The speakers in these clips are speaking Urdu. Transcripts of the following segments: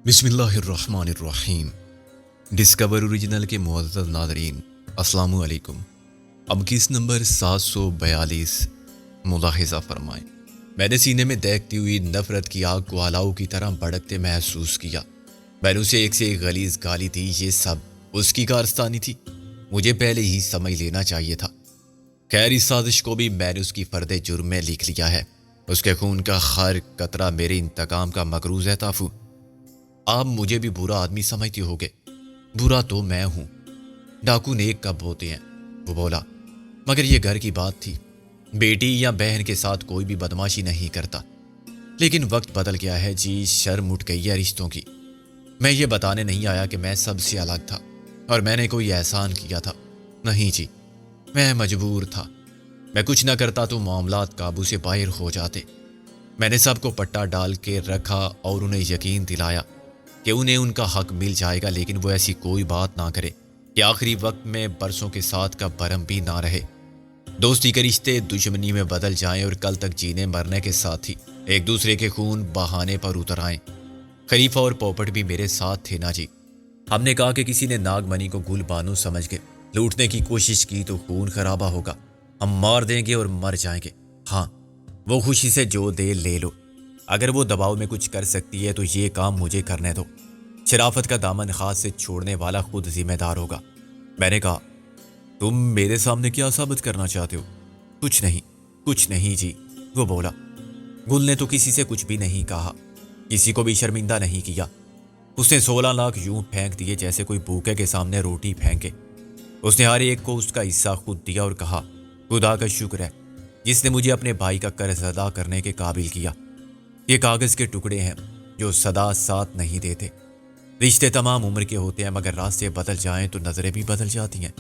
بسم اللہ الرحمن الرحیم۔ ڈسکور اوریجنل کے معزز ناظرین، السلام علیکم۔ اب کس نمبر 742 ملاحظہ فرمائیں۔ میں نے سینے میں دیکھتی ہوئی نفرت کی آگ کو الاؤ کی طرح بھڑکتے محسوس کیا۔ میں نے اسے ایک سے ایک غلیظ گالی دی۔ یہ سب اس کی کارستانی تھی، مجھے پہلے ہی سمجھ لینا چاہیے تھا۔ خیر، اس سازش کو بھی میں نے اس کی فرد جرم میں لکھ لیا ہے۔ اس کے خون کا ہر قطرہ میرے انتقام کا مقروض ہے تافو۔ آپ مجھے بھی برا آدمی سمجھتے ہوگے، برا تو میں ہوں۔ ڈاکو نیک کب ہوتے ہیں، وہ بولا، مگر یہ گھر کی بات تھی۔ بیٹی یا بہن کے ساتھ کوئی بھی بدماشی نہیں کرتا، لیکن وقت بدل گیا ہے جی، شرم اٹھ گئی ہے رشتوں کی۔ میں یہ بتانے نہیں آیا کہ میں سب سے الگ تھا اور میں نے کوئی احسان کیا تھا، نہیں جی، میں مجبور تھا۔ میں کچھ نہ کرتا تو معاملات قابو سے باہر ہو جاتے۔ میں نے سب کو پٹا ڈال کے رکھا اور انہیں یقین دلایا کہ انہیں ان کا حق مل جائے گا، لیکن وہ ایسی کوئی بات نہ کرے کہ آخری وقت میں برسوں کے ساتھ کا برہم بھی نہ رہے۔ دوستی کے رشتے دشمنی میں بدل جائیں اور کل تک جینے مرنے کے ساتھ ہی ایک دوسرے کے خون بہانے پر اتر آئیں۔ خلیفہ اور پوپٹ بھی میرے ساتھ تھے نا جی۔ ہم نے کہا کہ کسی نے ناگ منی کو گل بانو سمجھ کے لوٹنے کی کوشش کی تو خون خرابہ ہوگا، ہم مار دیں گے اور مر جائیں گے۔ ہاں، وہ خوشی سے جو دے لے لو، اگر وہ دباؤ میں کچھ کر سکتی ہے تو یہ کام مجھے کرنے دو۔ شرافت کا دامن ہاتھ سے چھوڑنے والا خود ذمہ دار ہوگا۔ میں نے کہا، تم میرے سامنے کیا ثابت کرنا چاہتے ہو؟ کچھ نہیں جی، وہ بولا۔ گل نے تو کسی سے کچھ بھی نہیں کہا، کسی کو بھی شرمندہ نہیں کیا۔ اس نے 16 لاکھ یوں پھینک دیے جیسے کوئی بھوکے کے سامنے روٹی پھینکے۔ اس نے ہر ایک کو اس کا حصہ خود دیا اور کہا، خدا کا شکر ہے جس نے مجھے اپنے بھائی کا قرض ادا کرنے کے قابل کیا۔ یہ کاغذ کے ٹکڑے ہیں جو سدا ساتھ نہیں دیتے۔ رشتے تمام عمر کے ہوتے ہیں، مگر راستے بدل جائیں تو نظریں بھی بدل جاتی ہیں،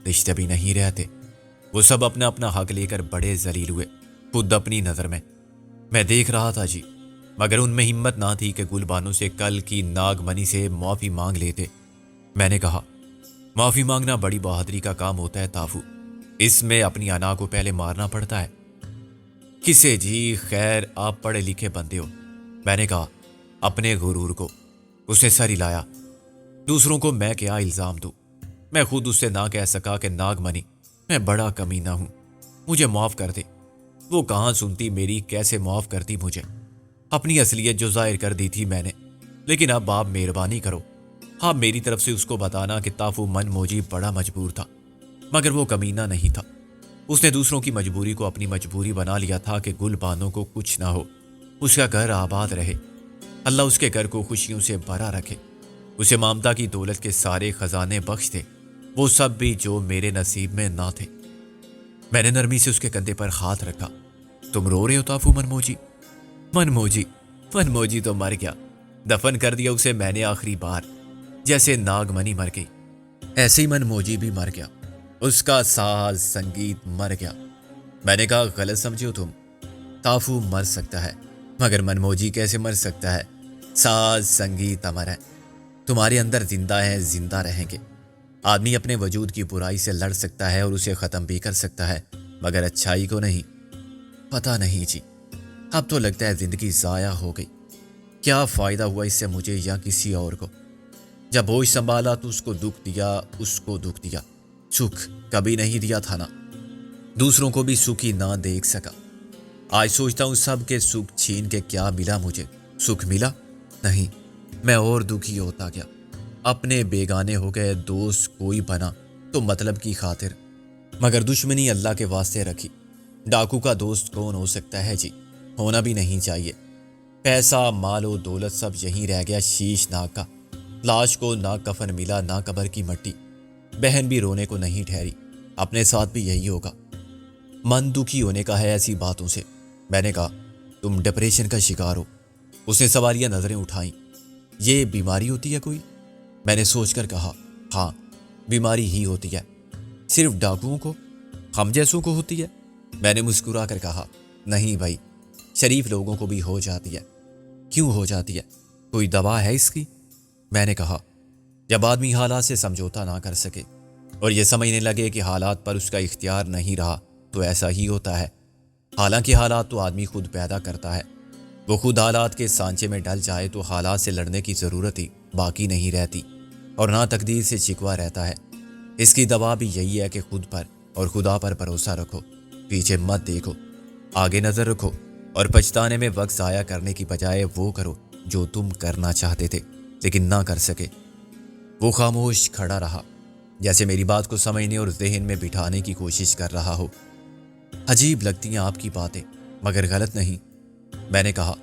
رشتے بھی نہیں رہتے۔ وہ سب اپنا اپنا حق لے کر بڑے ذلیل ہوئے، خود اپنی نظر میں۔ میں دیکھ رہا تھا جی، مگر ان میں ہمت نہ تھی کہ گل بانو سے کل کی ناگ منی سے معافی مانگ لیتے۔ میں نے کہا، معافی مانگنا بڑی بہادری کا کام ہوتا ہے تافو، اس میں اپنی انا کو پہلے مارنا پڑتا ہے۔ کسے جی، خیر آپ پڑھے لکھے بندے ہو۔ میں نے کہا، اپنے غرور کو۔ اس نے سر ہلایا۔ دوسروں کو میں کیا الزام دوں؟ میں خود اس سے نہ کہہ سکا کہ ناگ منی، میں بڑا کمینہ ہوں، مجھے معاف کر دے۔ وہ کہاں سنتی میری، کیسے معاف کرتی مجھے؟ اپنی اصلیت جو ظاہر کر دی تھی میں نے، لیکن اب آپ مہربانی کرو، آپ میری طرف سے اس کو بتانا کہ تافو من موجی بڑا مجبور تھا، مگر وہ کمینہ نہیں تھا۔ اس نے دوسروں کی مجبوری کو اپنی مجبوری بنا لیا تھا کہ گل بانو کو کچھ نہ ہو، اس کا گھر آباد رہے، اللہ اس کے گھر کو خوشیوں سے بھرا رکھے، اسے مامتا کی دولت کے سارے خزانے بخش دے، وہ سب بھی جو میرے نصیب میں نہ تھے۔ میں نے نرمی سے اس کے کندھے پر ہاتھ رکھا۔ تم رو رہے ہو تافو منموجی؟ منموجی تو مر گیا، دفن کر دیا اسے میں نے آخری بار۔ جیسے ناگ منی مر گئی، ایسے ہی منموجی بھی مر گیا، اس کا ساز سنگیت مر گیا۔ میں نے کہا، غلط سمجھے ہو تم، تافو مر سکتا ہے مگر منموجی کیسے مر سکتا ہے؟ ساز سنگیت امر ہے، تمہارے اندر زندہ ہے، زندہ رہیں گے۔ آدمی اپنے وجود کی برائی سے لڑ سکتا ہے اور اسے ختم بھی کر سکتا ہے، مگر اچھائی کو نہیں۔ پتہ نہیں جی، اب تو لگتا ہے زندگی ضائع ہو گئی۔ کیا فائدہ ہوا اس سے مجھے یا کسی اور کو؟ جب ہوش سنبھالا تو اس کو دکھ دیا، سکھ کبھی نہیں دیا تھا نا، دوسروں کو بھی سکھ ہی نہ دیکھ سکا۔ آج سوچتا ہوں سب کے سکھ چھین کے کیا ملا مجھے؟ سکھ ملا نہیں، میں اور دکھی ہوتا گیا۔ اپنے بیگانے ہو گئے، دوست کوئی بنا تو مطلب کی خاطر، مگر دشمنی اللہ کے واسطے رکھی۔ ڈاکو کا دوست کون ہو سکتا ہے جی؟ ہونا بھی نہیں چاہیے۔ پیسہ مال و دولت سب یہیں رہ گیا شیش ناگ کا، لاش کو نہ کفن ملا نہ قبر کی مٹی۔ بہن بھی رونے کو نہیں ٹھہری، اپنے ساتھ بھی یہی ہوگا۔ من دکھی ہونے کا ہے ایسی باتوں سے۔ میں نے کہا، تم ڈپریشن کا شکار ہو؟ اس نے سوالیہ نظریں اٹھائیں۔ یہ بیماری ہوتی ہے کوئی؟ میں نے سوچ کر کہا، ہاں بیماری ہی ہوتی ہے، صرف ڈاکوؤں کو، ہم جیسوں کو ہوتی ہے؟ میں نے مسکرا کر کہا، نہیں بھائی، شریف لوگوں کو بھی ہو جاتی ہے۔ کیوں ہو جاتی ہے؟ کوئی دوا ہے اس کی؟ میں نے کہا، جب آدمی حالات سے سمجھوتا نہ کر سکے اور یہ سمجھنے لگے کہ حالات پر اس کا اختیار نہیں رہا تو ایسا ہی ہوتا ہے۔ حالانکہ حالات تو آدمی خود پیدا کرتا ہے۔ وہ خود حالات کے سانچے میں ڈل جائے تو حالات سے لڑنے کی ضرورت ہی باقی نہیں رہتی اور نہ تقدیر سے شکوہ رہتا ہے۔ اس کی دوا بھی یہی ہے کہ خود پر اور خدا پر بھروسہ رکھو، پیچھے مت دیکھو، آگے نظر رکھو اور پچھتانے میں وقت ضائع کرنے کی بجائے وہ کرو جو تم کرنا چاہتے تھے لیکن نہ کر سکے۔ وہ خاموش کھڑا رہا، جیسے میری بات کو سمجھنے اور ذہن میں بٹھانے کی کوشش کر رہا ہو۔ عجیب لگتی ہیں آپ کی باتیں، مگر غلط نہیں، میں نے کہا۔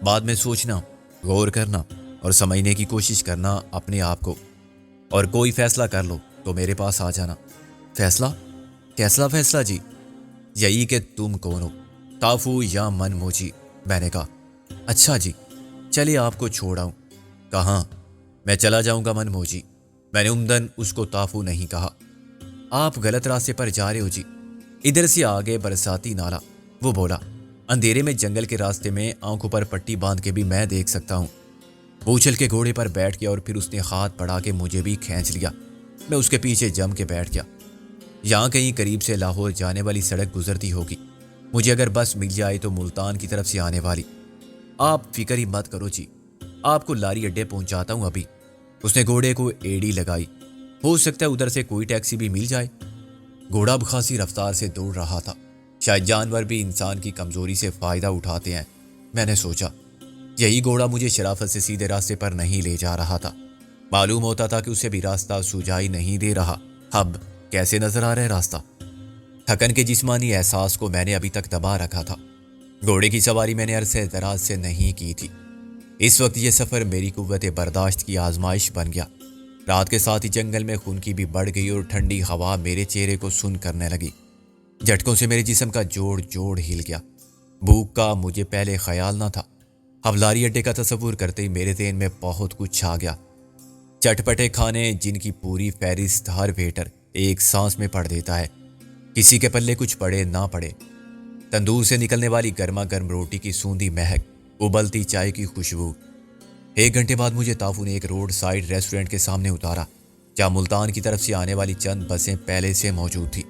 بعد میں سوچنا، غور کرنا اور سمجھنے کی کوشش کرنا اپنے آپ کو، اور کوئی فیصلہ کر لو تو میرے پاس آ جانا۔ فیصلہ؟ کیسا فیصلہ جی؟ یہی کہ تم کون ہو، تافو یا من موجی، میں نے کہا۔ اچھا جی، چلیے آپ کو چھوڑ آؤں۔ کہاں؟ میں چلا جاؤں گا من موجی، میں نے عمدن اس کو تافو نہیں کہا۔ آپ غلط راستے پر جا رہے ہو جی، ادھر سے آگے برساتی نالا، وہ بولا۔ اندھیرے میں جنگل کے راستے میں آنکھوں پر پٹی باندھ کے بھی میں دیکھ سکتا ہوں۔ وہ اچھل کے گھوڑے پر بیٹھ گیا اور پھر اس نے ہاتھ بڑھا کے مجھے بھی کھینچ لیا۔ میں اس کے پیچھے جم کے بیٹھ گیا۔ یہاں کہیں قریب سے لاہور جانے والی سڑک گزرتی ہوگی، مجھے اگر بس مل جائے تو ملتان کی طرف سے آنے والی۔ آپ فکر ہی مت کرو جی، آپ کو لاری اڈے پہنچاتا ہوں ابھی۔ اس نے گھوڑے کو ایڑی لگائی، ہو سکتا ہے ادھر سے کوئی ٹیکسی بھی مل جائے۔ گھوڑا خاصی رفتار سے دوڑ رہا تھا، شاید جانور بھی انسان کی کمزوری سے فائدہ اٹھاتے ہیں، میں نے سوچا۔ یہی گھوڑا مجھے شرافت سے سیدھے راستے پر نہیں لے جا رہا تھا، معلوم ہوتا تھا کہ اسے بھی راستہ سجائی نہیں دے رہا۔ اب کیسے نظر آ رہا ہے راستہ؟ تھکن کے جسمانی احساس کو میں نے ابھی تک دبا رکھا تھا۔ گھوڑے کی سواری میں نے عرصے دراز سے نہیں کی تھی۔ اس وقت یہ سفر میری قوت برداشت کی آزمائش بن گیا۔ رات کے ساتھ ہی جنگل میں خنکی بھی بڑھ گئی اور ٹھنڈی ہوا میرے چہرے کو سن کرنے لگی۔ جھٹکوں سے میرے جسم کا جوڑ ہل گیا۔ بھوک کا مجھے پہلے خیال نہ تھا، اب لاری اڈے کا تصور کرتے ہی میرے ذہن میں بہت کچھ آ گیا۔ چٹپٹے کھانے جن کی پوری فہرست ہر ویٹر ایک سانس میں پڑھ دیتا ہے، کسی کے پلے کچھ پڑے نہ پڑے۔ تندور سے نکلنے والی گرما گرم روٹی کی سوندھی مہک، ابلتی چائے کی خوشبو۔ 1 گھنٹے بعد مجھے تافو نے ایک روڈ سائڈ ریسٹورنٹ کے سامنے اتارا، جہاں ملتان کی طرف سے آنے والی چند بسیں پہلے سے موجود تھیں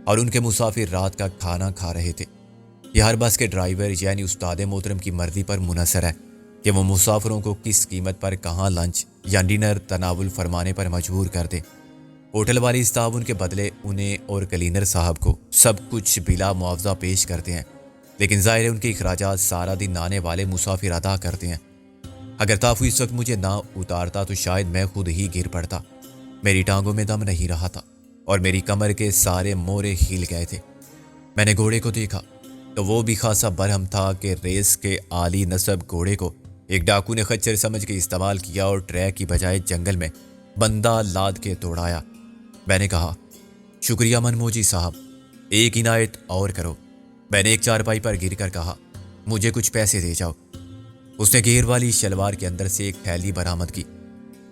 اور ان کے مسافر رات کا کھانا کھا رہے تھے۔ یہ ہر بس کے ڈرائیور یعنی استاد محترم کی مرضی پر منحصر ہے کہ وہ مسافروں کو کس قیمت پر کہاں لنچ یا ڈنر تناول فرمانے پر مجبور کر دے۔ ہوٹل والی اس تعاون کے بدلے انہیں اور کلینر صاحب کو سب کچھ بلا معاوضہ پیش کرتے ہیں، لیکن ظاہر ہے ان کے اخراجات سارا دن آنے والے مسافر ادا کرتے ہیں۔ اگر تافو اس وقت مجھے نہ اتارتا تو شاید میں خود ہی گر پڑتا۔ میری ٹانگوں میں دم نہیں رہا تھا اور میری کمر کے سارے مورے ہل گئے تھے۔ میں نے گھوڑے کو دیکھا تو وہ بھی خاصا برہم تھا کہ ریس کے عالی نسب گھوڑے کو ایک ڈاکو نے خچر سمجھ کے استعمال کیا اور ٹریک کی بجائے جنگل میں بندہ لاد کے دوڑایا۔ میں نے کہا، شکریہ منموجی صاحب، ایک عنایت اور کرو۔ میں نے ایک چارپائی پر گر کر کہا، مجھے کچھ پیسے دے جاؤ۔ اس نے گھیر والی شلوار کے اندر سے ایک تھیلی برآمد کی۔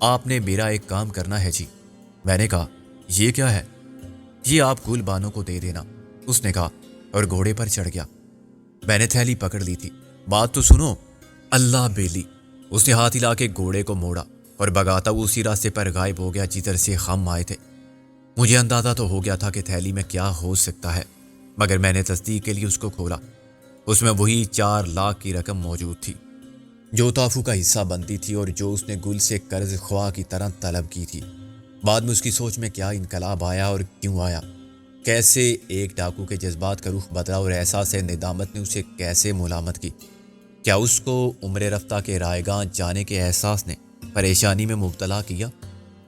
آپ نے میرا ایک کام کرنا ہے جی۔ میں نے کہا، یہ کیا ہے؟ یہ آپ گل بانوں کو دے دینا، اس نے کہا اور گھوڑے پر چڑھ گیا۔ میں نے تھیلی پکڑ لی تھی۔ بات تو سنو۔ اللہ بیلی، اس نے ہاتھ ہلا کے گھوڑے کو موڑا اور بگاتا وہ اسی راستے پر غائب ہو گیا جدھر سے ہم آئے تھے۔ مجھے اندازہ تو ہو گیا تھا کہ تھیلی میں کیا ہو سکتا ہے، مگر میں نے تصدیق کے لیے اس کو کھولا۔ اس میں وہی 4 لاکھ کی رقم موجود تھی جو تافو کا حصہ بنتی تھی اور جو اس نے گل سے قرض خواہ کی طرح طلب کی تھی۔ بعد میں اس کی سوچ میں کیا انقلاب آیا اور کیوں آیا، کیسے ایک ڈاکو کے جذبات کا رخ بدلا اور احساس ندامت نے اسے کیسے ملامت کی۔ کیا اس کو عمر رفتہ کے رائگاں جانے کے احساس نے پریشانی میں مبتلا کیا،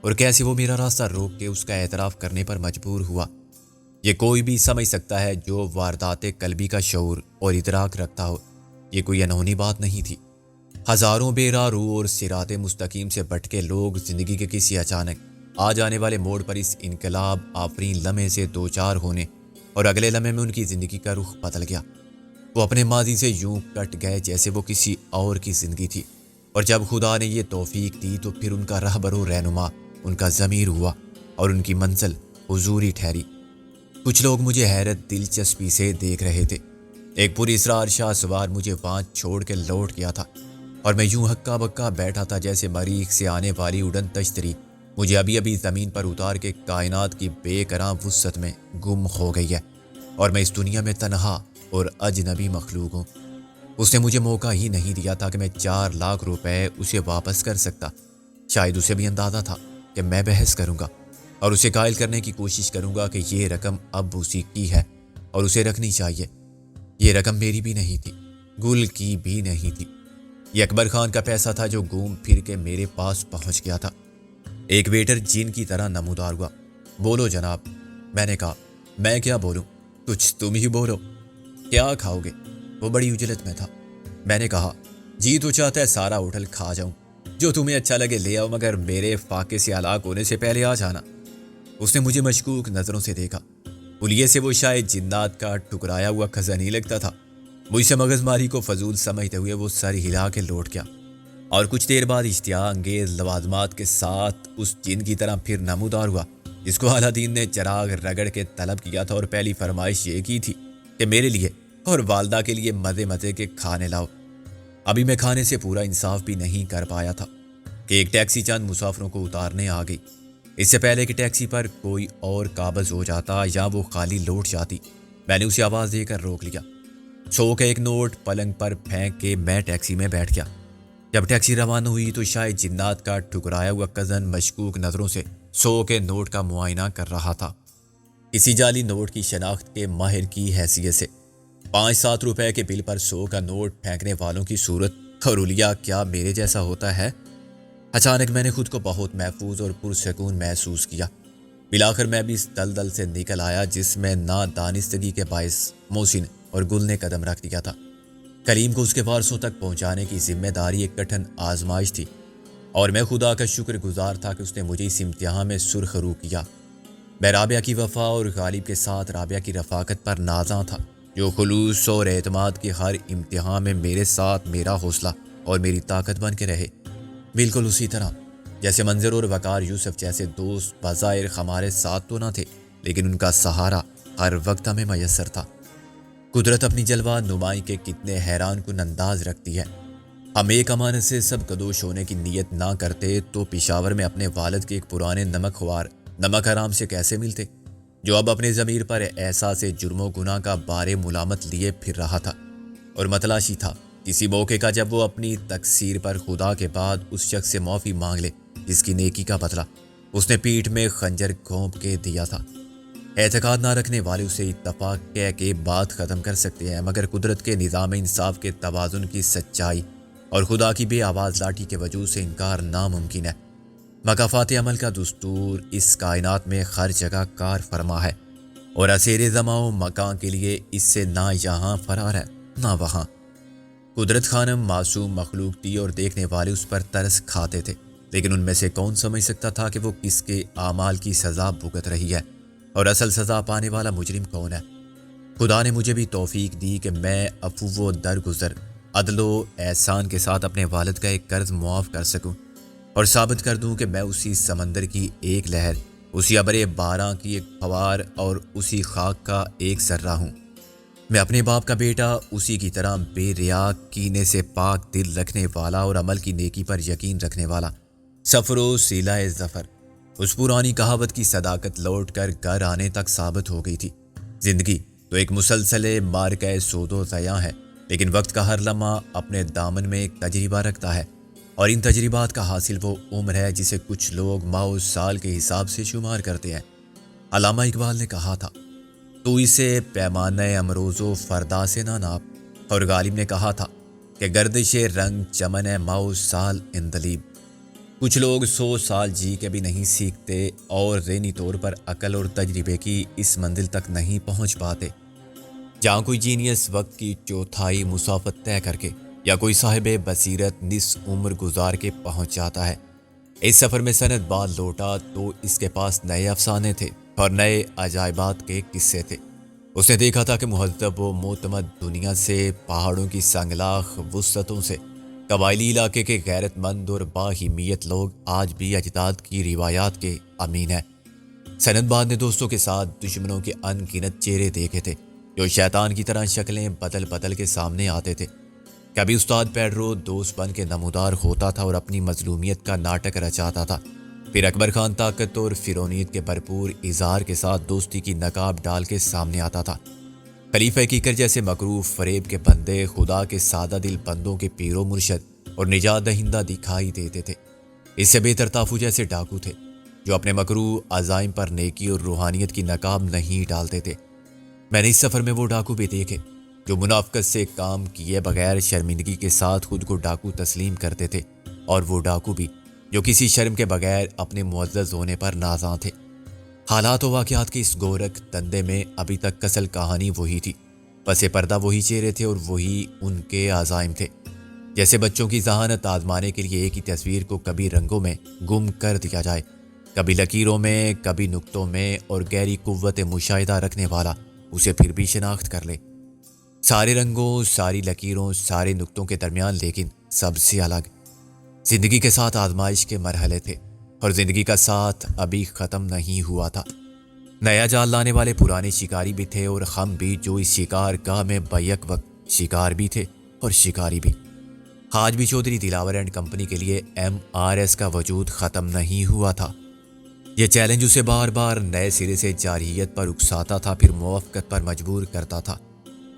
اور کیسے وہ میرا راستہ روک کے اس کا اعتراف کرنے پر مجبور ہوا۔ یہ کوئی بھی سمجھ سکتا ہے جو واردات قلبی کا شعور اور ادراک رکھتا ہو۔ یہ کوئی انہونی بات نہیں تھی۔ ہزاروں بے راہ رو اور صراط مستقیم سے بھٹکے لوگ زندگی کے کسی اچانک آ جانے والے موڑ پر اس انقلاب آفرین لمحے سے دوچار ہونے اور اگلے لمحے میں ان کی زندگی کا رخ بدل گیا۔ وہ اپنے ماضی سے یوں کٹ گئے جیسے وہ کسی اور کی زندگی تھی، اور جب خدا نے یہ توفیق دی تو پھر ان کا رہبر و رہنما ان کا ضمیر ہوا اور ان کی منزل حضوری ٹھہری۔ کچھ لوگ مجھے حیرت دلچسپی سے دیکھ رہے تھے۔ ایک پوری اسرار شاہ سوار مجھے وہاں چھوڑ کے لوٹ گیا تھا اور میں یوں ہکا بکا بیٹھا تھا جیسے مریخ سے آنے والی اڑن تشتری مجھے ابھی ابھی زمین پر اتار کے کائنات کی بے کراں وسعت میں گم ہو گئی ہے، اور میں اس دنیا میں تنہا اور اجنبی مخلوق ہوں۔ اس نے مجھے موقع ہی نہیں دیا تھا کہ میں 4 لاکھ روپے اسے واپس کر سکتا۔ شاید اسے بھی اندازہ تھا کہ میں بحث کروں گا اور اسے قائل کرنے کی کوشش کروں گا کہ یہ رقم اب اسی کی ہے اور اسے رکھنی چاہیے۔ یہ رقم میری بھی نہیں تھی، گل کی بھی نہیں تھی، یہ اکبر خان کا پیسہ تھا جو گھوم پھر کے میرے پاس پہنچ گیا تھا۔ ایک ویٹر جن کی طرح نمودار ہوا۔ بولو جناب، میں نے کہا۔ میں کیا بولوں، کچھ تم ہی بولو، کیا کھاؤ گے؟ وہ بڑی اجلت میں تھا۔ میں نے کہا، جی تو چاہتا ہے سارا ہوٹل کھا جاؤں، جو تمہیں اچھا لگے لے آؤ، مگر میرے فاقے سے ہلاک ہونے سے پہلے آ جانا۔ اس نے مجھے مشکوک نظروں سے دیکھا۔ پلیے سے وہ شاید جنات کا ٹکرایا ہوا کھزا نہیں لگتا تھا۔ مجھ سے مغز ماری کو فضول سمجھتے ہوئے وہ سر ہلا کے لوٹ گیا اور کچھ دیر بعد اشتہا انگیز لوازمات کے ساتھ اس جن کی طرح پھر نمودار ہوا جس کو الادین نے چراغ رگڑ کے طلب کیا تھا، اور پہلی فرمائش یہ کی تھی کہ میرے لیے اور والدہ کے لیے مزے مزے کے کھانے لاؤ۔ ابھی میں کھانے سے پورا انصاف بھی نہیں کر پایا تھا کہ ایک ٹیکسی چند مسافروں کو اتارنے آ گئی۔ اس سے پہلے کہ ٹیکسی پر کوئی اور قابض ہو جاتا یا وہ خالی لوٹ جاتی، میں نے اسے آواز دے کر روک لیا۔ 100 کا ایک نوٹ پلنگ پر پھینک کے میں ٹیکسی میں بیٹھ گیا۔ جب ٹیکسی روانہ ہوئی تو شاید جنات کا ٹکرایا ہوا کزن مشکوک نظروں سے 100 کے نوٹ کا معائنہ کر رہا تھا، کسی جعلی نوٹ کی شناخت کے ماہر کی حیثیت سے۔ 5-7 روپے کے بل پر 100 کا نوٹ پھینکنے والوں کی صورت اور حلیہ کیا میرے جیسا ہوتا ہے؟ اچانک میں نے خود کو بہت محفوظ اور پرسکون محسوس کیا۔ بالآخر میں بھی اس دلدل سے نکل آیا جس میں نادانستگی کے باعث محسن اور گل نے قدم رکھ دیا تھا۔ کریم کو اس کے وارثوں تک پہنچانے کی ذمہ داری ایک کٹھن آزمائش تھی، اور میں خدا کا شکر گزار تھا کہ اس نے مجھے اس امتحان میں سرخ رو کیا۔ میں رابعہ کی وفا اور غالب کے ساتھ رابعہ کی رفاقت پر نازاں تھا، جو خلوص اور اعتماد کے ہر امتحان میں میرے ساتھ میرا حوصلہ اور میری طاقت بن کے رہے، بالکل اسی طرح جیسے منظر اور وقار یوسف جیسے دوست بظاہر ہمارے ساتھ تو نہ تھے، لیکن ان کا سہارا ہر وقت ہمیں میسر تھا۔ قدرت اپنی جلوہ نمائی کے کتنے حیران کن انداز رکھتی ہے۔ ہم ایک امانت سے سب کدوش ہونے کی نیت نہ کرتے تو پشاور میں اپنے والد کے ایک پرانے نمک خوار نمک حرام سے کیسے ملتے، جو اب اپنے ضمیر پر احساس جرم و گناہ کا بار ملامت لیے پھر رہا تھا، اور متلاشی تھا کسی موقع کا جب وہ اپنی تقصیر پر خدا کے بعد اس شخص سے معافی مانگ لے جس کی نیکی کا بدلہ اس نے پیٹھ میں خنجر گھونپ کے دیا تھا۔ اعتقاد نہ رکھنے والے اسے اتفاق کہہ کے بات ختم کر سکتے ہیں، مگر قدرت کے نظام انصاف کے توازن کی سچائی اور خدا کی بے آواز لاٹھی کے وجود سے انکار ناممکن ہے۔ مکافات عمل کا دستور اس کائنات میں ہر جگہ کار فرما ہے، اور اسیر زمان و مکان کے لیے اس سے نہ یہاں فرار ہے نہ وہاں۔ قدرت خانم معصوم مخلوق تھی اور دیکھنے والے اس پر ترس کھاتے تھے، لیکن ان میں سے کون سمجھ سکتا تھا کہ وہ کس کے اعمال کی سزا بھگت رہی ہے اور اصل سزا پانے والا مجرم کون ہے۔ خدا نے مجھے بھی توفیق دی کہ میں عفو و درگزر، عدل و احسان کے ساتھ اپنے والد کا ایک قرض معاف کر سکوں اور ثابت کر دوں کہ میں اسی سمندر کی ایک لہر، اسی ابر باران کی ایک فوار اور اسی خاک کا ایک ذرہ ہوں۔ میں اپنے باپ کا بیٹا، اسی کی طرح بے ریا، کینے سے پاک دل رکھنے والا اور عمل کی نیکی پر یقین رکھنے والا۔ سفر و سیلہ ظفر، اس پرانی کہاوت کی صداقت لوٹ کر گھر آنے تک ثابت ہو گئی تھی۔ زندگی تو ایک مسلسل مارکہ سود و ضیاع ہے، لیکن وقت کا ہر لمحہ اپنے دامن میں ایک تجربہ رکھتا ہے، اور ان تجربات کا حاصل وہ عمر ہے جسے کچھ لوگ ماہ و سال کے حساب سے شمار کرتے ہیں۔ علامہ اقبال نے کہا تھا، تو اسے پیمانہ امروز و فردا سے نہ ناپ، اور غالب نے کہا تھا کہ گردش رنگ چمن ماہ و سال اندلیب۔ کچھ لوگ 100 سال جی کے بھی نہیں سیکھتے اور ذہنی طور پر عقل اور تجربے کی اس منزل تک نہیں پہنچ پاتے جہاں کوئی جینیس وقت کی چوتھائی مسافت طے کر کے یا کوئی صاحب بصیرت نصف عمر گزار کے پہنچ جاتا ہے۔ اس سفر میں سند بعد لوٹا تو اس کے پاس نئے افسانے تھے اور نئے عجائبات کے قصے تھے۔ اس نے دیکھا تھا کہ مہذب و معتمد دنیا سے، پہاڑوں کی سنگلاخ وسعتوں سے، قبائلی علاقے کے غیرت مند اور باہمیت لوگ آج بھی اجداد کی روایات کے امین ہیں۔ سند بعد نے دوستوں کے ساتھ دشمنوں کے ان گنت چہرے دیکھے تھے جو شیطان کی طرح شکلیں بدل بدل کے سامنے آتے تھے۔ کبھی استاد پیڈرو دوست بن کے نمودار ہوتا تھا اور اپنی مظلومیت کا ناٹک رچاتا تھا، پھر اکبر خان طاقت اور فرونیت کے بھرپور اظہار کے ساتھ دوستی کی نقاب ڈال کے سامنے آتا تھا۔ خلیفہ کیکر جیسے مکروہ فریب کے بندے خدا کے سادہ دل بندوں کے پیر و مرشد اور نجات دہندہ دکھائی دیتے تھے۔ اس سے بہتر تافو جیسے ڈاکو تھے جو اپنے مکروہ عزائم پر نیکی اور روحانیت کی نقاب نہیں ڈالتے تھے۔ میں نے اس سفر میں وہ ڈاکو بھی دیکھے جو منافقت سے کام کیے بغیر شرمندگی کے ساتھ خود کو ڈاکو تسلیم کرتے تھے، اور وہ ڈاکو بھی جو کسی شرم کے بغیر اپنے معزز ہونے پر نازاں تھے۔ حالات و واقعات کے اس گورکھ دندے میں ابھی تک کسل کہانی وہی تھی، پس پردہ وہی چہرے تھے اور وہی ان کے عزائم تھے۔ جیسے بچوں کی ذہانت آزمانے کے لیے ایک ہی تصویر کو کبھی رنگوں میں گم کر دیا جائے، کبھی لکیروں میں، کبھی نقطوں میں، اور گہری قوت مشاہدہ رکھنے والا اسے پھر بھی شناخت کر لے۔ سارے رنگوں، ساری لکیروں، سارے نقطوں کے درمیان لیکن سب سے الگ زندگی کے ساتھ آزمائش کے مرحلے تھے، اور زندگی کا ساتھ ابھی ختم نہیں ہوا تھا۔ نیا جال لانے والے پرانے شکاری بھی تھے، اور ہم بھی جو اس شکار گاہ میں بیک وقت شکار بھی تھے اور شکاری بھی۔ آج بھی چودھری دلاور اینڈ کمپنی کے لیے MRS کا وجود ختم نہیں ہوا تھا۔ یہ چیلنج اسے بار بار نئے سرے سے جارحیت پر اکساتا تھا، پھر موافقت پر مجبور کرتا تھا۔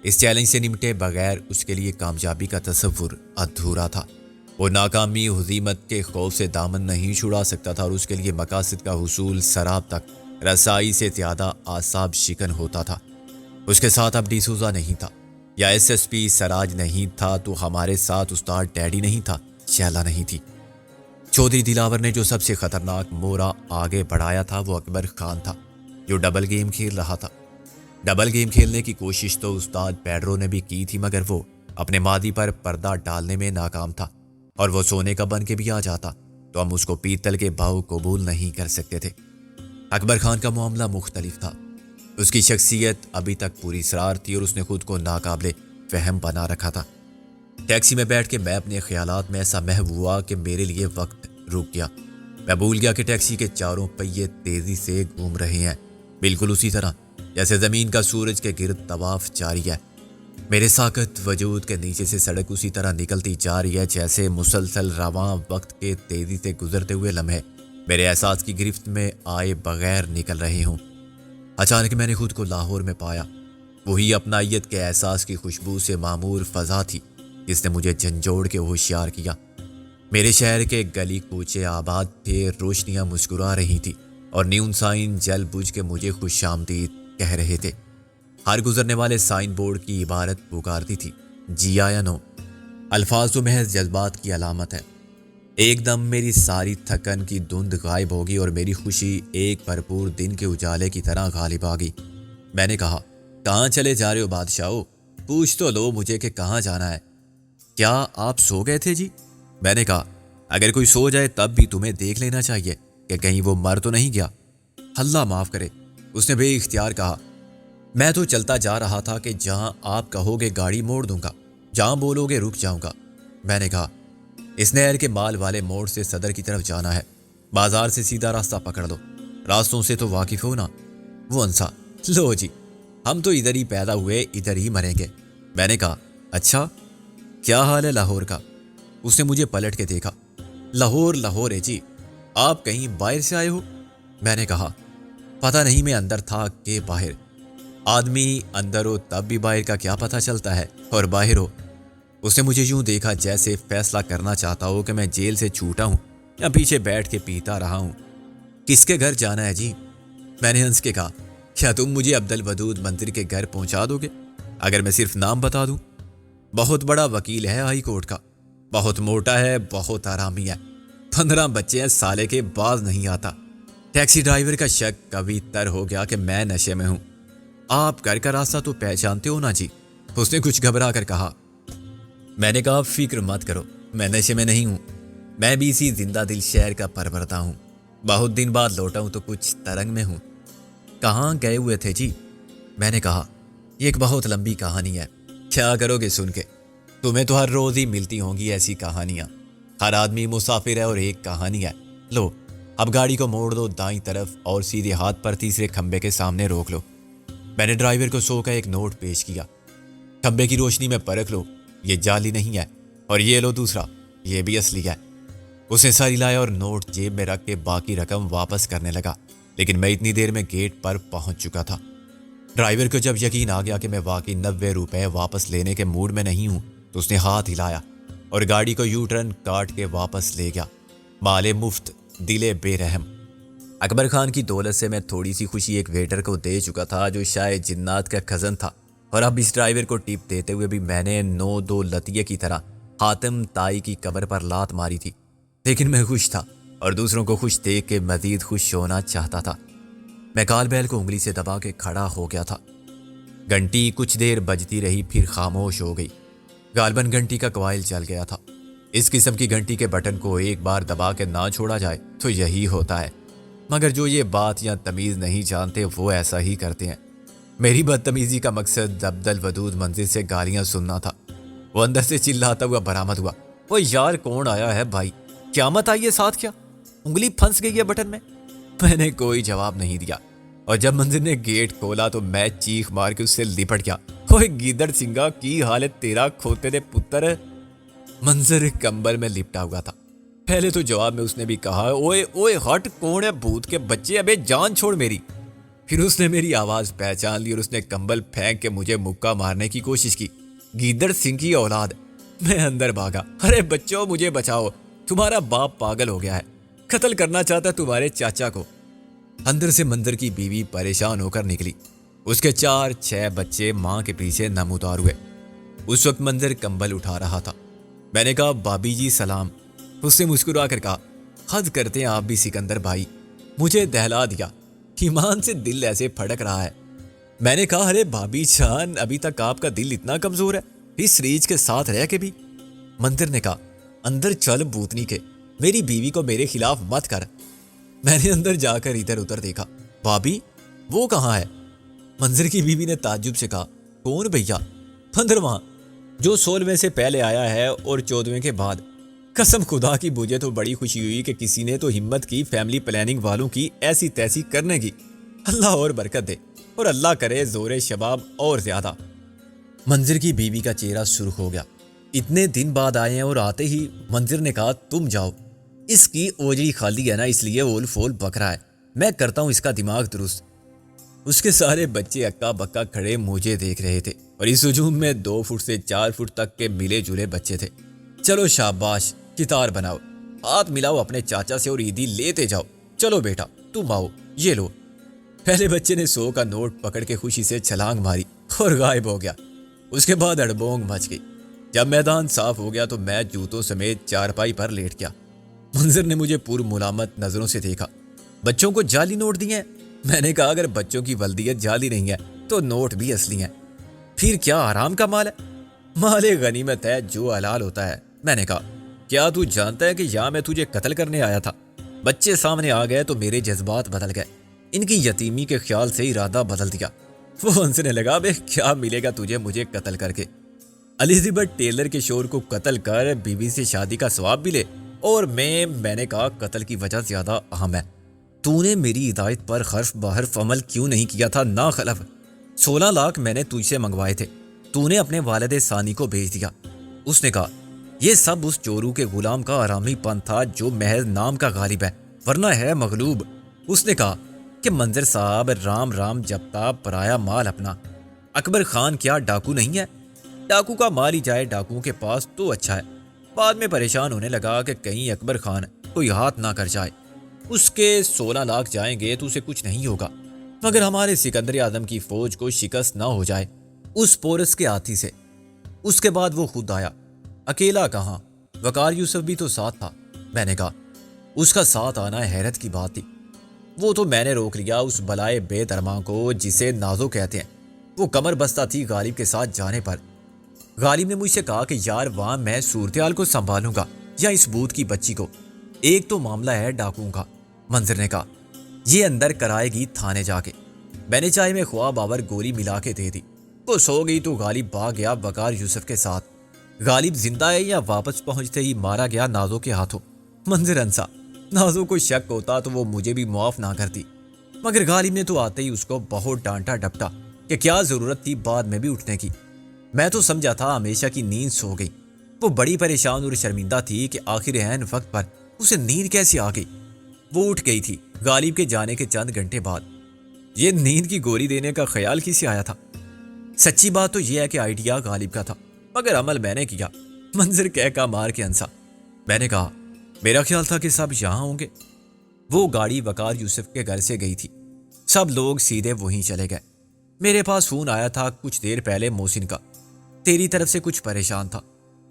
اس چیلنج سے نمٹے بغیر اس کے لیے کامیابی کا تصور ادھورا تھا۔ وہ ناکامی ہزیمت کے خوف سے دامن نہیں چھڑا سکتا تھا، اور اس کے لیے مقاصد کا حصول سراب تک رسائی سے زیادہ اعصاب شکن ہوتا تھا۔ اس کے ساتھ اب ڈیسوزا نہیں تھا، یا SSP سراج نہیں تھا، تو ہمارے ساتھ استاد ڈیڈی نہیں تھا، شیلا نہیں تھی۔ چودھری دلاور نے جو سب سے خطرناک مورا آگے بڑھایا تھا وہ اکبر خان تھا، جو ڈبل گیم کھیل رہا تھا۔ ڈبل گیم کھیلنے کی کوشش تو استاد پیڈرو نے بھی کی تھی، مگر وہ اپنے مادی پر پردہ ڈالنے میں ناکام تھا، اور وہ سونے کا بن کے بھی آ جاتا تو ہم اس کو پیتل کے بھاؤ قبول نہیں کر سکتے تھے۔ اکبر خان کا معاملہ مختلف تھا۔ اس کی شخصیت ابھی تک پوری اسرار تھی، اور اس نے خود کو ناقابل فہم بنا رکھا تھا۔ ٹیکسی میں بیٹھ کے میں اپنے خیالات میں ایسا محو ہوا کہ میرے لیے وقت رک گیا۔ میں بھول گیا کہ ٹیکسی کے چاروں پہیے تیزی سے گھوم رہے ہیں، بالکل اسی طرح جیسے زمین کا سورج کے گرد طواف جاری ہے۔ میرے ساکت وجود کے نیچے سے سڑک اسی طرح نکلتی جا رہی ہے جیسے مسلسل رواں وقت کے تیزی سے گزرتے ہوئے لمحے میرے احساس کی گرفت میں آئے بغیر نکل رہے ہوں۔ اچانک میں نے خود کو لاہور میں پایا، وہی اپنائیت کے احساس کی خوشبو سے معمور فضا تھی جس نے مجھے جھنجھوڑ کے ہوشیار کیا۔ میرے شہر کے گلی کوچے آباد تھے، روشنیاں مسکرا رہی تھی، اور نیون سائن جل بجھ کے مجھے خوش آمدید کہہ رہے تھے۔ ہر گزرنے والے سائن بورڈ کی عبارت پکارتی تھی، جی آیا نو۔ الفاظ تو محض جذبات کی علامت ہے۔ ایک دم میری ساری تھکن کی دھند غائب ہوگی، اور میری خوشی ایک بھرپور دن کے اجالے کی طرح غالب آ گئی۔ میں نے کہا، کہاں چلے جا رہے ہو بادشاہو؟ پوچھ تو لو مجھے کہ کہاں جانا ہے۔ کیا آپ سو گئے تھے جی؟ میں نے کہا، اگر کوئی سو جائے تب بھی تمہیں دیکھ لینا چاہیے کہ کہیں وہ مر تو نہیں گیا۔ اللہ معاف کرے، اس نے بے اختیار کہا۔ میں تو چلتا جا رہا تھا کہ جہاں آپ کہو گے گاڑی موڑ دوں گا، جہاں بولو گے رک جاؤں گا۔ میں نے کہا، اس نہر کے مال والے موڑ سے صدر کی طرف جانا ہے، بازار سے سیدھا راستہ پکڑ لو، راستوں سے تو واقف ہو نا۔ وہ انسا، لو جی، ہم تو ادھر ہی پیدا ہوئے، ادھر ہی مریں گے۔ میں نے کہا، اچھا کیا حال ہے لاہور کا؟ اس نے مجھے پلٹ کے دیکھا۔ لاہور ہے جی، آپ کہیں باہر سے آئے ہو؟ میں نے کہا، پتہ نہیں میں اندر تھا کہ باہر۔ آدمی اندر ہو تب بھی باہر کا کیا پتہ چلتا ہے، اور باہر ہو۔ اس نے مجھے یوں دیکھا جیسے فیصلہ کرنا چاہتا ہو کہ میں جیل سے چھوٹا ہوں یا پیچھے بیٹھ کے پیتا رہا ہوں۔ کس کے گھر جانا ہے جی؟ میں نے ہنس کے کہا، کیا تم مجھے عبد الودود منظر کے گھر پہنچا دو گے اگر میں صرف نام بتا دوں؟ بہت بڑا وکیل ہے ہائی کورٹ کا، بہت موٹا ہے، بہت آرامی ہے، 15 بچے ہیں، سالے کے باز نہیں آتا۔ ٹیکسی ڈرائیور کا شک قوی تر ہو گیا کہ میں نشے میں ہوں۔ آپ گھر کا راستہ تو پہچانتے ہو نا جی؟ اس نے کچھ گھبرا کر کہا۔ میں نے کہا، فکر مت کرو، میں نشے میں نہیں ہوں، میں بھی اسی زندہ دل شہر کا پرورتہ ہوں، بہت دن بعد لوٹا ہوں تو کچھ ترنگ میں ہوں۔ کہاں گئے ہوئے تھے جی؟ میں نے کہا، یہ ایک بہت لمبی کہانی ہے، کیا کرو گے سن کے؟ تمہیں تو ہر روز ہی ملتی ہوں گی ایسی کہانیاں، ہر آدمی مسافر ہے اور ایک کہانی ہے۔ لو اب گاڑی کو موڑ دو دائیں طرف اور سیدھے ہاتھ پر تیسرے کھمبے کے سامنے روک لو۔ میں نے ڈرائیور کو 100 کا ایک نوٹ پیش کیا۔ کھمبے کی روشنی میں پرکھ لو، یہ جعلی نہیں ہے، اور یہ لو دوسرا، یہ بھی اصلی ہے۔ اس نے ساری لایا اور نوٹ جیب میں رکھ کے باقی رقم واپس کرنے لگا، لیکن میں اتنی دیر میں گیٹ پر پہنچ چکا تھا۔ ڈرائیور کو جب یقین آ گیا کہ میں واقعی 90 روپے واپس لینے کے موڈ میں نہیں ہوں تو اس نے ہاتھ ہلایا اور گاڑی کو یو ٹرن کاٹ کے واپس لے گیا۔ مال مفت دل بے رحم۔ اکبر خان کی دولت سے میں تھوڑی سی خوشی ایک ویٹر کو دے چکا تھا جو شاید جنات کا کزن تھا، اور اب اس ڈرائیور کو ٹپ دیتے ہوئے بھی میں نے 9 لتیے کی طرح حاتم تائی کی قبر پر لات ماری تھی۔ لیکن میں خوش تھا اور دوسروں کو خوش دیکھ کے مزید خوش ہونا چاہتا تھا۔ میں کال بیل کو انگلی سے دبا کے کھڑا ہو گیا تھا۔ گھنٹی کچھ دیر بجتی رہی، پھر خاموش ہو گئی۔ غالباً گھنٹی کا کوائل چل گیا تھا۔ اس قسم کی گھنٹی کے بٹن کو ایک بار دبا کے نہ چھوڑا جائے تو یہی ہوتا ہے، مگر جو یہ بات یا تمیز نہیں جانتے وہ ایسا ہی کرتے ہیں۔ میری بدتمیزی کا مقصد دبدل ودود منزل سے گالیاں سننا تھا۔ وہ اندر سے چلاتا ہوا برآمد ہوا، وہ یار کون آیا ہے بھائی؟ قیامت آئی ہے ساتھ کیا؟ انگلی پھنس گئی ہے بٹن میں؟ میں نے کوئی جواب نہیں دیا، اور جب منظر نے گیٹ کھولا تو میں چیخ مار کے اس سے لپٹ گیا۔ اوے گیدڑ سنگا کی حالت تیرا کھوتے دے پتر۔ منظر کمبل میں لپٹا ہوا تھا۔ پہلے تو جواب میں اس نے بھی کہا، اوے اوے ہٹ، کون ہے بھوت کے بچے، ابے جان چھوڑ میری۔ پھر اس نے میری آواز پہچان لی اور اس نے کمبل پھینک کے مجھے مکہ مارنے کی کوشش کی۔ گیدڑ سنگھ کی اولاد۔ میں اندر بھاگا، ارے بچوں مجھے بچاؤ، تمہارا باپ پاگل ہو گیا ہے، قتل کرنا چاہتا ہے تمہارے چاچا کو۔ اندر سے منظر کی بیوی پریشان ہو کر نکلی۔ اس کے 4-6 بچے ماں کے پیچھے نمودار ہوئے۔ اس وقت منظر کمبل اٹھا رہا تھا۔ میں نے کہا، بابی جی سلام۔ اس نے مسکرا کر کہا، حد کرتے ہیں آپ بھی سکندر بھائی، مجھے دہلا دیا، ایمان سے دل ایسے پھڑک رہا ہے۔ میں نے کہا، ارے بھابی جان، ابھی تک آپ کا دل اتنا کمزور ہے اس ریچھ کے ساتھ رہ کے بھی؟ منظر نے کہا، اندر چل بوتنی کے، میری بیوی کو میرے خلاف مت کر۔ میں نے اندر جا کر ادھر ادھر دیکھا، بھابی وہ کہاں ہے؟ منظر کی بیوی نے تعجب سے کہا، کون بھیا؟ 15واں، جو 16ویں سے پہلے آیا ہے اور 14ویں کے بعد۔ قسم خدا کی مجھے تو بڑی خوشی ہوئی کہ کسی نے تو ہمت کی فیملی پلاننگ والوں کی ایسی تیسی کرنے کی۔ اللہ اور برکت دے، اور اللہ کرے زور شباب اور زیادہ۔ منظر کی بیوی کا چہرہ سرخ ہو گیا۔ اتنے دن بعد آئے ہیں اور آتے ہی منظر نے کہا، تم جاؤ، اس کی اوجری خالی ہے نا، اس لیے اول فول بک رہا ہے، میں کرتا ہوں اس کا دماغ درست۔ اس کے سارے بچے اکا بکا کھڑے مجھے دیکھ رہے تھے، اور اس ہجوم میں 2 فٹ سے 4 فٹ تک کے ملے جلے بچے تھے۔ چلو شاباش، کتار بناؤ، ہاتھ ملاؤ اپنے چاچا سے اور عیدی لیتے جاؤ۔ چلو بیٹا تم آؤ، یہ لو۔ پہلے بچے نے 100 کا نوٹ پکڑ کے خوشی سے چھلانگ ماری اور غائب ہو گیا۔ اس کے بعد اڑبونگ مچ گئی۔ جب میدان صاف ہو گیا تو میں جوتوں سمیت چارپائی پر لیٹ گیا۔ منظر نے مجھے پور ملامت نظروں سے دیکھا۔ بچوں کو جعلی نوٹ دیے ہیں؟ میں نے کہا، اگر بچوں کی ولدیت جعلی نہیں ہے تو نوٹ بھی اصلی ہیں۔ پھر کیا حرام کا مال ہے؟ مال غنیمت ہے جو حلال ہوتا ہے۔ میں نے کہا، کیا تو جانتا ہے کہ یہاں میں تجھے قتل کرنے آیا تھا؟ بچے سامنے آ گئے تو میرے جذبات بدل گئے، ان کی یتیمی کے خیال سے ارادہ بدل دیا۔ وہ ہنسنے لگا، بے کیا ملے گا تجھے مجھے قتل کر کے؟ الزبتھ ٹیلر کے شور کو قتل کر بیوی سے شادی کا ثواب بھی لے، اور میں نے کہا، قتل کی وجہ زیادہ اہم ہے۔ تو نے میری ہدایت پر حرف بحرف عمل کیوں نہیں کیا تھا ناخلف؟ 16 لاکھ میں نے تجھ سے منگوائے تھے، تو نے اپنے والد ثانی کو بھیج دیا۔ اس نے کہا، یہ سب اس چورو کے غلام کا آرامی پن تھا جو محض نام کا غالب ہے ورنہ ہے مغلوب۔ اس نے کہا کہ منظر صاحب، رام رام جپتا پرایا مال اپنا۔ اکبر خان کیا ڈاکو نہیں ہے؟ ڈاکو کا مال ہی جائے ڈاکوؤں کے پاس تو اچھا ہے۔ بعد میں پریشان ہونے لگا کہ کہیں اکبر خان کوئی ہاتھ نہ کر جائے، اس کے 16 لاکھ جائیں گے تو اسے کچھ نہیں ہوگا، مگر ہمارے سکندر اعظم کی فوج کو شکست نہ ہو جائے اس پورس کے ہاتھی سے۔ اس کے بعد وہ خود آیا، اکیلا کہاں، وقار یوسف بھی تو ساتھ تھا۔ میں نے کہا، اس کا ساتھ آنا حیرت کی بات تھی۔ وہ تو میں نے روک لیا اس بلائے بے درماں کو جسے نازو کہتے ہیں۔ وہ کمر بستہ تھی غالب کے ساتھ جانے پر۔ غالب نے مجھ سے کہا کہ یار وہاں میں صورتحال کو سنبھالوں گا یا اس بوت کی بچی کو، ایک تو معاملہ ہے ڈاکوؤں کا۔ منظر نے کہا، یہ اندر کرائے گی تھانے جا کے۔ میں نے چائے میں خواب آور گولی ملا کے دے دی۔ وہ سو گئی تو غالب بھاگ گیا وقار یوسف کے ساتھ۔ غالب زندہ ہے یا واپس پہنچتے ہی مارا گیا نازو کے ہاتھوں؟ منظر ہنسا۔ نازو کو شک ہوتا تو وہ مجھے بھی معاف نہ کرتی، مگر غالب نے تو آتے ہی اس کو بہت ڈانٹا ڈپٹا کہ کیا ضرورت تھی بعد میں بھی اٹھنے کی۔ میں تو سمجھا تھا ہمیشہ کی نیند سو گئی۔ وہ بڑی پریشان اور شرمندہ تھی کہ آخر عین وقت پر اسے نیند کیسے آ گئی۔ وہ اٹھ گئی تھی غالب کے جانے کے چند گھنٹے بعد۔ یہ نیند کی گولی دینے کا خیال کسے آیا تھا؟ سچی بات تو یہ ہے کہ آئیڈیا غالب کا تھا، مگر عمل میں نے کیا۔ منظر کہہ کا مار کے ہنسا۔ میں نے کہا میرا خیال تھا کہ سب یہاں ہوں گے۔ وہ گاڑی وقار یوسف کے گھر سے گئی تھی، سب لوگ سیدھے وہیں چلے گئے۔ میرے پاس فون آیا تھا کچھ دیر پہلے محسن کا، تیری طرف سے کچھ پریشان تھا،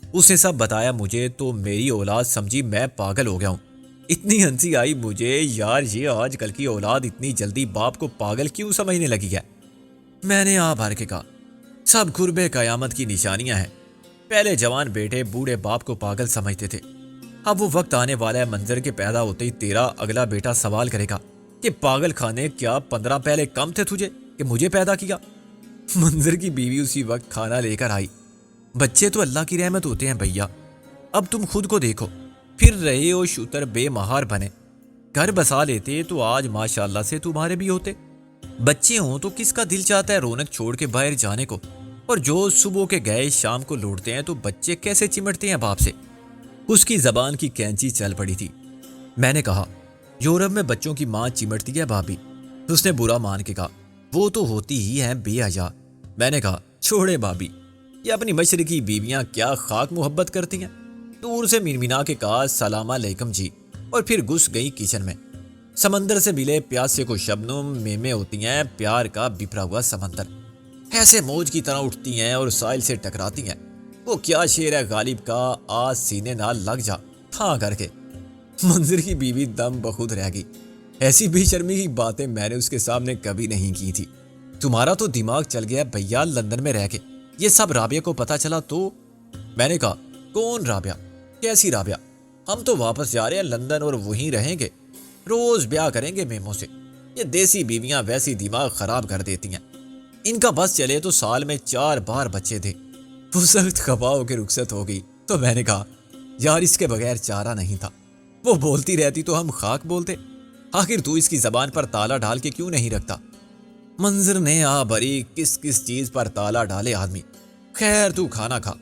اس نے سب بتایا مجھے، تو میری اولاد سمجھی میں پاگل ہو گیا ہوں۔ اتنی ہنسی آئی مجھے، یار یہ آج کل کی اولاد اتنی جلدی باپ کو پاگل کیوں سمجھنے لگی ہے؟ میں نے آ بھر کے کہا سب قرب قیامت کی نشانیاں ہیں۔ پہلے جوان بیٹے بوڑھے باپ کو پاگل سمجھتے تھے، اب وہ وقت آنے والا ہے منظر کے پیدا ہوتے ہی تیرا اگلا بیٹا سوال کرے گا کہ پاگل کھانے کیا 15 پہلے کم تھے تجھے کہ مجھے پیدا کیا؟ منظر کی بیوی اسی وقت کھانا لے کر آئی۔ بچے تو اللہ کی رحمت ہوتے ہیں بھیا، اب تم خود کو دیکھو، پھر رہے ہو شتر بے مہار بنے، گھر بسا لیتے تو آج ماشاءاللہ سے تمہارے بھی ہوتے۔ بچے ہوں تو کس کا دل چاہتا ہے رونق چھوڑ کے باہر جانے کو، اور جو صبح کے گئے شام کو لوٹتے ہیں، تو بچے کیسے چمٹتے ہیں باپ سے؟ اس کی زبان کی کینچی چل پڑی تھی۔ میں نے کہا یورپ میں بچوں کی ماں چمٹتی ہے بھابھی۔ اس نے برا مان کے کہا وہ تو ہوتی ہی ہیں بے حیا۔ میں نے کہا چھوڑے بھابھی، یہ اپنی مشرقی بیویاں کیا خاک محبت کرتی ہیں؟ دور سے منمنا کے کہا السلام علیکم جی، اور پھر گھس گئی کچن میں۔ سمندر سے ملے پیاسے کو شبنم میمیں ہوتی ہیں، پیار کا بپھرا ہوا سمندر، ایسے موج کی طرح اٹھتی ہیں اور ساحل سے ٹکراتی ہیں۔ وہ کیا شعر ہے غالب کا، آج سینے نال لگ جا تھا کر کے۔ منظر کی بیوی دم بخود رہ گئی، ایسی بے شرمی کی باتیں میں نے اس کے سامنے کبھی نہیں کی تھی۔ تمہارا تو دماغ چل گیا بھیا لندن میں رہ کے، یہ سب رابعہ کو پتا چلا تو؟ میں نے کہا کون رابعہ؟ کیسی رابعہ؟ ہم تو واپس جا رہے ہیں لندن اور وہیں رہیں گے، روز بیاہ کریں گے میموں سے۔ یہ دیسی بیویاں ویسی دماغ خراب کر دیتی ہیں، ان کا بس چلے تو سال میں 4 بار بچے تھے۔ وہ سخت خفا ہو کے رخصت ہو گئی تو میں نے کہا یار اس کے بغیر چارہ نہیں تھا، وہ بولتی رہتی تو ہم خاک بولتے، آخر تو اس کی زبان پر تالا ڈال کے کیوں نہیں رکھتا؟ منظر نے آ بھری کس کس چیز پر تالا ڈالے آدمی، خیر تو کھانا کھا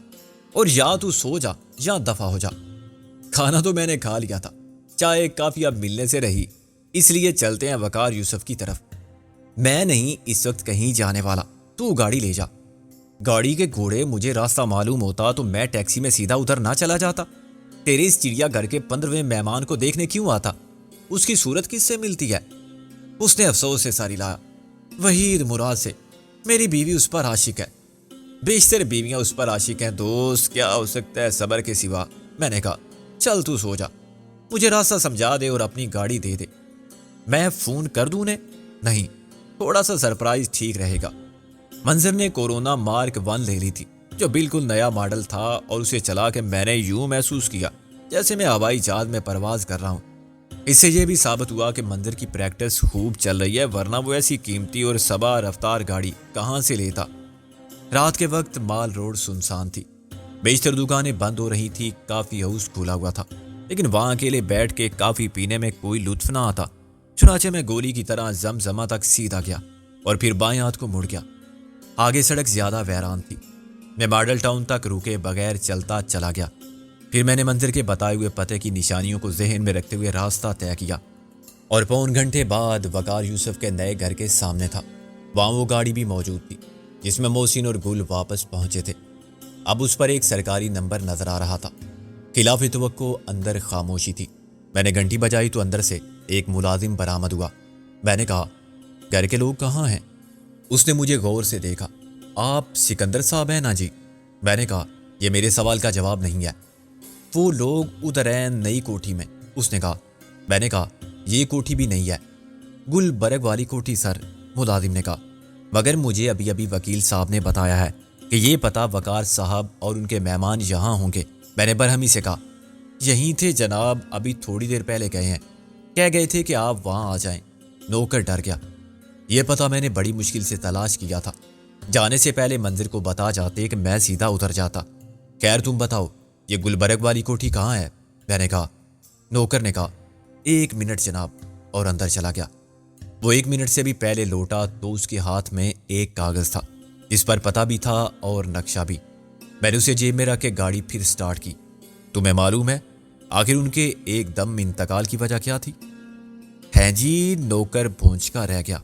اور یا تو سو جا یا دفع ہو جا۔ کھانا تو میں نے کھا لیا تھا، چائے کافی اب ملنے سے رہی، اس لیے چلتے ہیں وقار یوسف کی طرف۔ میں نہیں اس وقت کہیں جانے والا، تو گاڑی لے جا۔ گاڑی کے گھوڑے، مجھے راستہ معلوم ہوتا تو میں ٹیکسی میں سیدھا ادھر نہ چلا جاتا، تیرے اس چڑیا گھر کے 15ویں مہمان کو دیکھنے کیوں آتا؟ اس کی صورت کس سے ملتی ہے؟ اس نے افسوس سے ساری لایا، وحید مراد سے۔ میری بیوی اس پر عاشق ہے، بیشتر بیویاں اس پر عاشق ہیں دوست، کیا ہو سکتا ہے صبر کے سوا؟ میں نے کہا چل تو سو جا، مجھے راستہ سمجھا دے اور اپنی گاڑی دے دے۔ میں فون کر دوں نے؟ نہیں، تھوڑا سا سرپرائز ٹھیک رہے گا۔ منظر نے کورونا مارک 1 لے لی تھی جو بالکل نیا ماڈل تھا، اور اسے چلا کے میں نے یوں محسوس کیا جیسے میں ہوائی جہاز میں پرواز کر رہا ہوں۔ اس سے یہ بھی ثابت ہوا کہ منظر کی پریکٹس خوب چل رہی ہے، ورنہ وہ ایسی قیمتی اور سبا رفتار گاڑی کہاں سے لیتا؟ رات کے وقت مال روڈ سنسان تھی، بیشتر دکانیں بند ہو رہی تھی، کافی ہاؤس کھلا ہوا تھا، لیکن وہاں اکیلے بیٹھ کے کافی پینے میں کوئی لطف نہ آتا۔ چنانچہ میں گولی کی طرح زمزمہ تک سیدھا گیا اور پھر بائیں ہاتھ کو مڑ گیا۔ آگے سڑک زیادہ ویران تھی، میں ماڈل ٹاؤن تک رکے بغیر چلتا چلا گیا۔ پھر میں نے منظر کے بتائے ہوئے پتے کی نشانیوں کو ذہن میں رکھتے ہوئے راستہ طے کیا، اور پون گھنٹے بعد وقار یوسف کے نئے گھر کے سامنے تھا۔ وہاں وہ گاڑی بھی موجود تھی جس میں محسن اور گل واپس پہنچے تھے۔ اب اس پر ایک سرکاری نمبر نظر آ رہا تھا۔ خلاف توقع اندر خاموشی تھی۔ میں نے گھنٹی بجائی تو اندر سے ایک ملازم برآمد ہوا۔ میں نے کہا گھر کے لوگ کہاں ہیں؟ اس نے مجھے غور سے دیکھا۔ آپ سکندر صاحب ہیں نا جی؟ میں نے کہا یہ میرے سوال کا جواب نہیں ہے، وہ لوگ ادھر ہیں نئی کوٹھی میں۔ اس نے کہا، میں نے کہا یہ کوٹھی بھی نہیں ہے، گل برگ والی کوٹھی سر، ملازم نے کہا، مگر مجھے ابھی ابھی وکیل صاحب نے بتایا ہے کہ یہ پتہ وقار صاحب اور ان کے مہمان یہاں ہوں گے۔ میں نے برہمی سے کہا یہیں تھے جناب، ابھی تھوڑی دیر پہلے گئے ہیں، کہہ گئے تھے کہ آپ وہاں آ جائیں۔ نوکر ڈر گیا، یہ پتہ میں نے بڑی مشکل سے تلاش کیا تھا، جانے سے پہلے منظر کو بتا جاتے کہ میں سیدھا اتر جاتا۔ خیر تم بتاؤ یہ گلبرگ والی کوٹھی کہاں ہے؟ میں نے کہا۔ نوکر نے کہا 1 منٹ جناب، اور اندر چلا گیا۔ وہ 1 منٹ سے بھی پہلے لوٹا تو اس کے ہاتھ میں ایک کاغذ تھا جس پر پتہ بھی تھا اور نقشہ بھی۔ میں نے اسے جیب میں رکھ کے گاڑی پھر سٹارٹ کی۔ تمہیں معلوم ہے آخر ان کے ایک دم انتقال کی وجہ کیا تھی؟ ہے جی، نوکر بھونچ کا رہ گیا۔